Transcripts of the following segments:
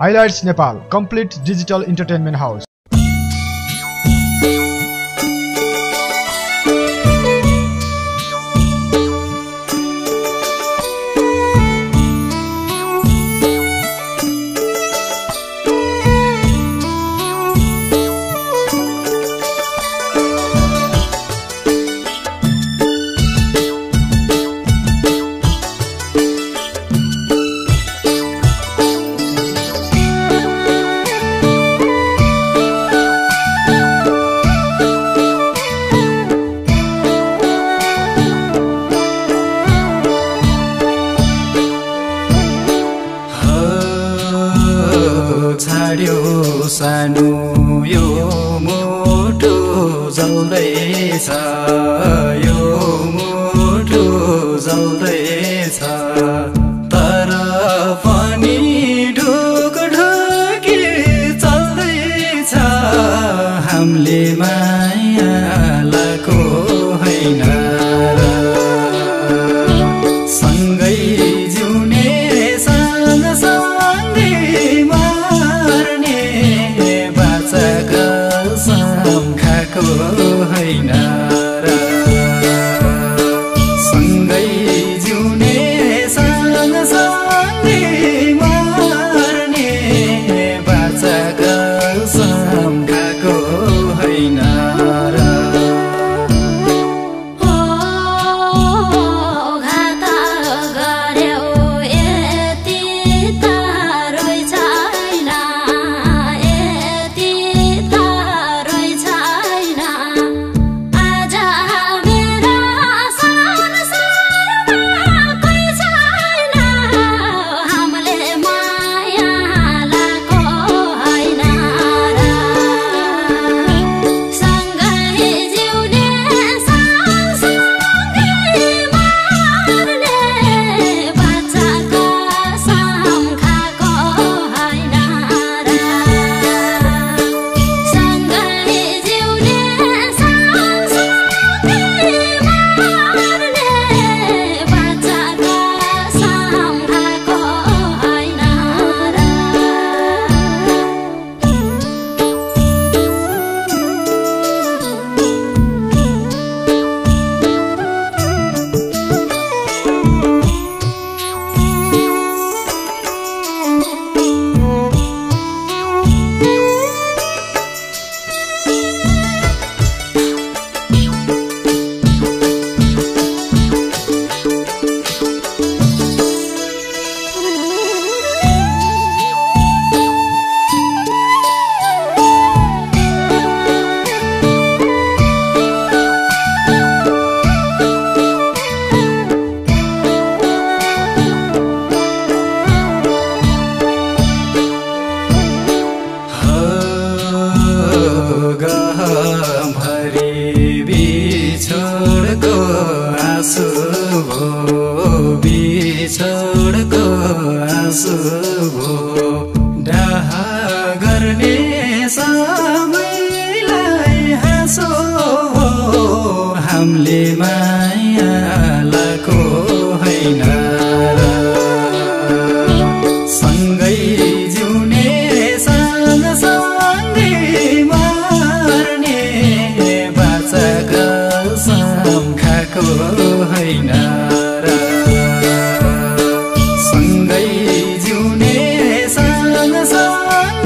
Highlights Nepal complete digital entertainment house. छाड्यो सानो यो मुटु जल्दैछ, यो मुटु जल्दैछ, तर पनि ढुकढुकी चल्दैछ। हामीले माया लाको होइन र, सँगै जिउने सँगसँगै खाको होइन र, सँगै जिउने सँगसँगै मर्ने बाचा कसम खाको होइन र। भरी बिछोडको आँसु भो, बिछोडको आँसु भो, डाह गर्ने सबैलाई हाँसो हो। हामीले माया लाको होइन र, सँगै जिउने सँगसँगै कसम खाको होइन र, सँगै जिउने सँगसँगै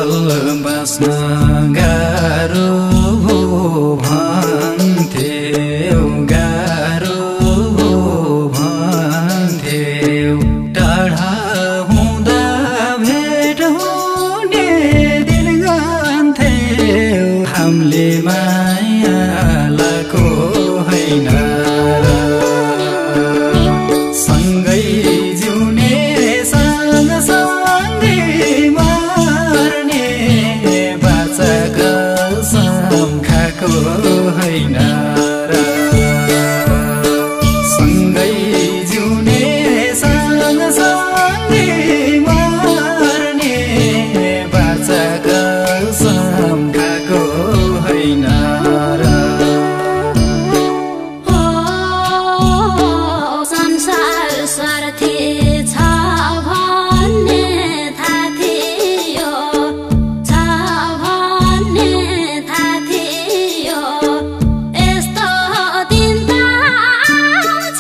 बाँच्न गाह्रो भो भन्थ्यौ गाह्रो भो भन्थ्यौ टाढा हुँदा भेट हुने दिन गन्थ्यौ हामीले मायालाको होइन सँगै जिउने सँगसँगै मर्ने बाचा कसम खाएको होइन र सँगै जिउने सँगसँगै मर्ने बाचा कसम खाएको होइन र संसार स्वार्थी छ भन्ने थाहा थियो छ भन्ने थाहा थियो यस्तो दिन त आउँछ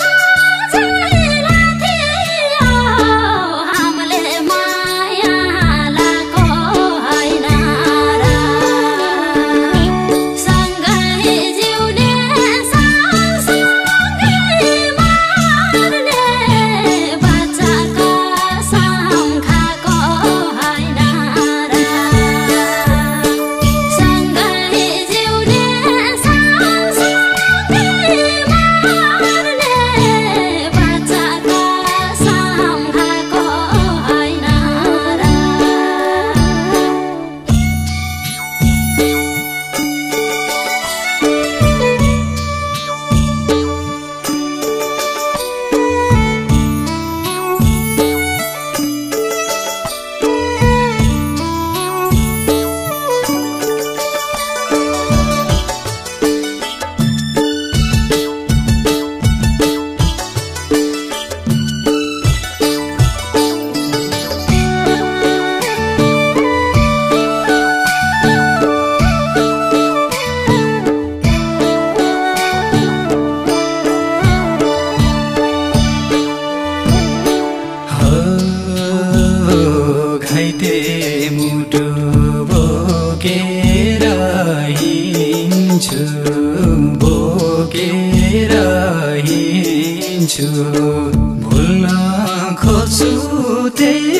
जहिल्यै थियो हामीले माया लाको होइन र सँगै जिउने सँगसँगै मर्ने बाचा कसम खाएको होइन र सँगै जिउने सँगसँगै मर्ने बाचा कसम खाएको होइन र घाइते मुटु बोकेर हिँड्छु बोकेर हिँड्छु भुल्न खोज्छु त्यही